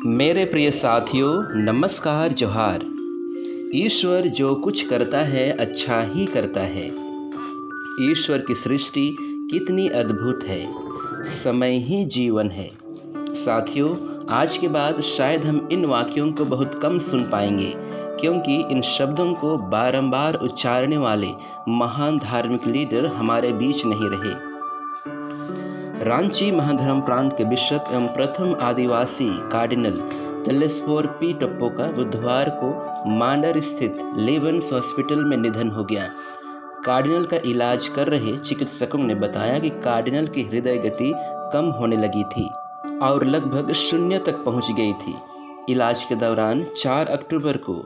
मेरे प्रिय साथियों, नमस्कार, जोहार। ईश्वर जो कुछ करता है अच्छा ही करता है। ईश्वर की सृष्टि कितनी अद्भुत है। समय ही जीवन है। साथियों, आज के बाद शायद हम इन वाक्यों को बहुत कम सुन पाएंगे, क्योंकि इन शब्दों को बारंबार उच्चारने वाले महान धार्मिक लीडर हमारे बीच नहीं रहे। रांची महाधर्म प्रांत के बिशप एवं प्रथम आदिवासी कार्डिनल तेलेस्फोर पी टप्पो का बुधवार को मांडर स्थित लेवेंस हॉस्पिटल में निधन हो गया। कार्डिनल का इलाज कर रहे चिकित्सकों ने बताया कि कार्डिनल की हृदय गति कम होने लगी थी और लगभग 0 तक पहुंच गई थी। इलाज के दौरान 4 अक्टूबर को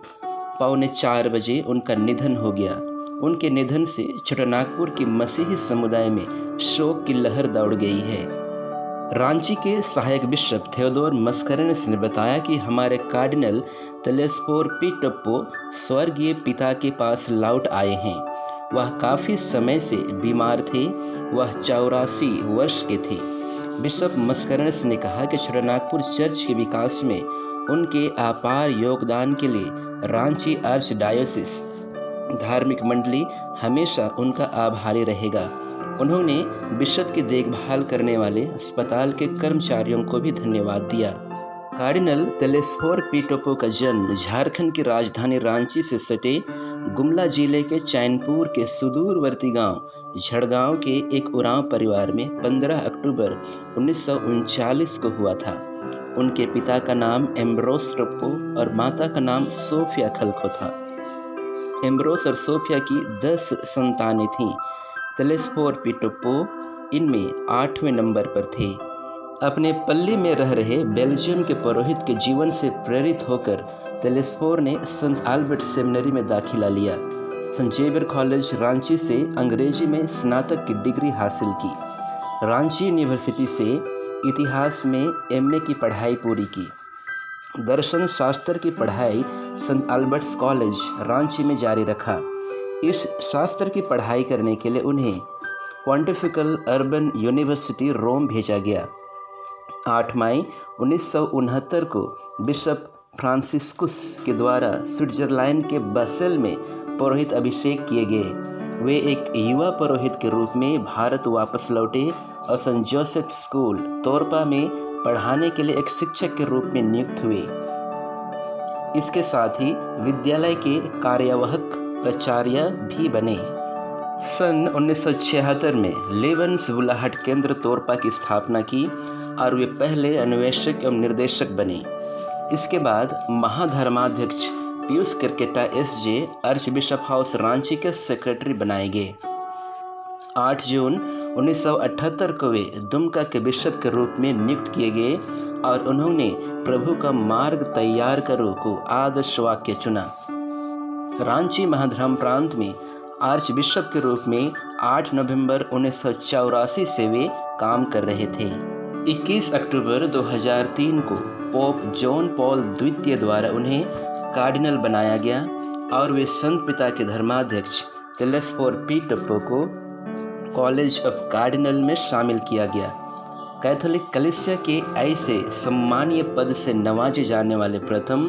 3:45 बजे उनका निधन हो गया। उनके निधन से छोटानागपुर की मसीही समुदाय में शोक की लहर दौड़ गई है। रांची के सहायक बिशप थियोडोर मस्करेनस ने बताया कि हमारे कार्डिनल तेलेस्फोर पी टप्पो स्वर्गीय पिता के पास लौट आए हैं। वह काफ़ी समय से बीमार थे। वह 84 वर्ष के थे। बिशप मस्करेनस ने कहा कि छोटानागपुर चर्च के विकास में उनके अपार योगदान के लिए रांची आर्च डायोसिस धार्मिक मंडली हमेशा उनका आभारी रहेगा। उन्होंने बिशप की देखभाल करने वाले अस्पताल के कर्मचारियों को भी धन्यवाद दिया। कार्डिनल तेलेस्फोर पी टप्पो का जन्म झारखंड की राजधानी रांची से सटे गुमला जिले के चैनपुर के सुदूरवर्ती गांव झड़गांव के एक उरांव परिवार में 15 अक्टूबर 1939 को हुआ था। उनके पिता का नाम एम्ब्रोस टप्पो और माता का नाम सोफिया खलखो था। एम्ब्रोस और सोफिया की 10 संतानें थीं। तेलेस्फोर पी टप्पो इनमें 8वें नंबर पर थे। अपने पल्ली में रह रहे बेल्जियम के पुरोहित के जीवन से प्रेरित होकर तेलेस्फोर ने सेंट अल्बर्ट सेमिनरी में दाखिला लिया। सेंट जेवियर कॉलेज रांची से अंग्रेजी में स्नातक की डिग्री हासिल की। रांची यूनिवर्सिटी से इतिहास में एमए की पढ़ाई पूरी की। दर्शन शास्त्र की पढ़ाई सेंट अल्बर्ट्स कॉलेज रांची में जारी रखा। इस शास्त्र की पढ़ाई करने के लिए उन्हें पॉन्टिफिकल अर्बन यूनिवर्सिटी रोम भेजा गया। 8 मई 1969 को बिशप फ्रांसिस्कुस के द्वारा स्विट्जरलैंड के बासेल में पुरोहित अभिषेक किए गए। वे एक युवा पुरोहित के रूप में भारत वापस लौटे और सेंट जोसेफ स्कूल तोरपा में पढ़ाने के लिए एक शिक्षक के रूप में नियुक्त हुए। इसके साथ ही विद्यालय के कार्यवाहक प्राचार्य भी बने। सन 1976 में लेवेंस बुलाहट केंद्र तोरपा की स्थापना की और वे पहले अन्वेषक एवं निर्देशक बने। इसके बाद महाधर्माध्यक्ष Piyush Kerketta SJ archbishop house Ranchi के सेक्रेटरी बनाए गए। 8 जून 1978 को वे दुमका के बिशप के रूप में नियुक्त किए गए और उन्होंने प्रभु का मार्ग तैयार करो को आदर्श वाक्य चुना। रांची महाधर्म प्रांत में आर्च बिशप के रूप में 8 नवंबर 1984 से वे काम कर रहे थे। 21 अक्टूबर 2003 को पोप जॉन पॉल द्वितीय द्वारा उन्हें कार्डिनल बनाया गया और वे संत पिता के धर्माध्यक्ष तेलेस्फोर पी टप्पो को कॉलेज ऑफ कार्डिनल में शामिल किया गया। कैथोलिक कलीसिया के ऐसे सम्मानीय पद से नवाजे जाने वाले प्रथम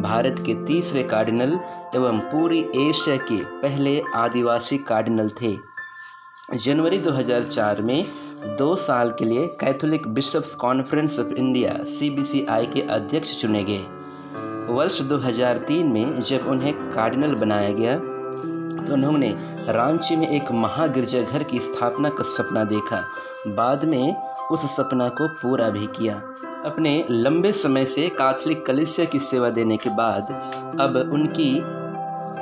भारत के तीसरे कार्डिनल एवं पूरी एशिया के पहले आदिवासी कार्डिनल थे। जनवरी 2004 में 2 साल के लिए Catholic Bishops Conference of India CBCI के अध्यक्ष चुने गए। वर्ष 2003 में जब उन्हें कार्डिनल बनाया गया तो उन्होंने रांची में एक महागिरजाघर की स्थापना का सपना देखा। बाद में उस सपना को पूरा भी किया। अपने लंबे समय से कैथोलिक कलीसिया की सेवा देने के बाद अब उनकी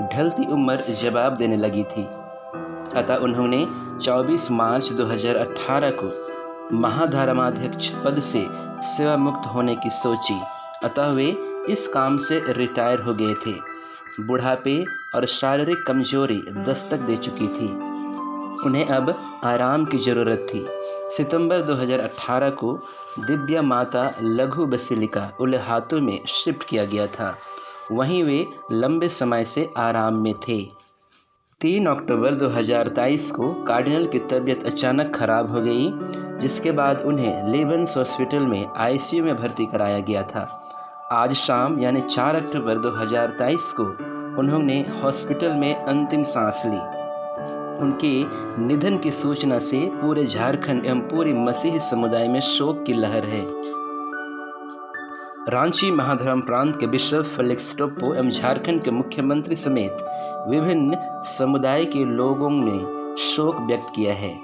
ढलती उम्र जवाब देने लगी थी। अतः उन्होंने 24 मार्च 2018 को महाधर्माध्यक्ष पद से सेवा मुक्त होने की सोची। अतः वे इस काम से रिटायर हो गए थे। बुढ़ापे और शारीरिक कमजोरी दस्तक दे चुकी थी। उन्हें अब आराम की ज़रूरत थी। सितंबर 2018 को दिव्या माता लघु बसिलिका उल्हातू में शिफ्ट किया गया था। वहीं वे लंबे समय से आराम में थे। 3 अक्टूबर 2023 को कार्डिनल की तबीयत अचानक खराब हो गई, जिसके बाद उन्हें लेवेंस हॉस्पिटल में ICU में भर्ती कराया गया था। आज शाम यानी 4 अक्टूबर 2023 को उन्होंने हॉस्पिटल में अंतिम सांस ली। उनके निधन की सूचना से पूरे झारखंड एवं पूरे मसीही समुदाय में शोक की लहर है। रांची महाधर्म प्रांत के बिशप फेलिक्स टोप्पो एवं झारखंड के मुख्यमंत्री समेत विभिन्न समुदाय के लोगों ने शोक व्यक्त किया है।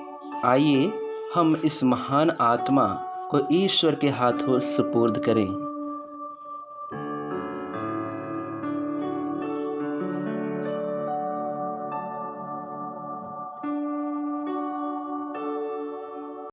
आइए हम इस महान आत्मा को ईश्वर के हाथों सुपुर्द करें।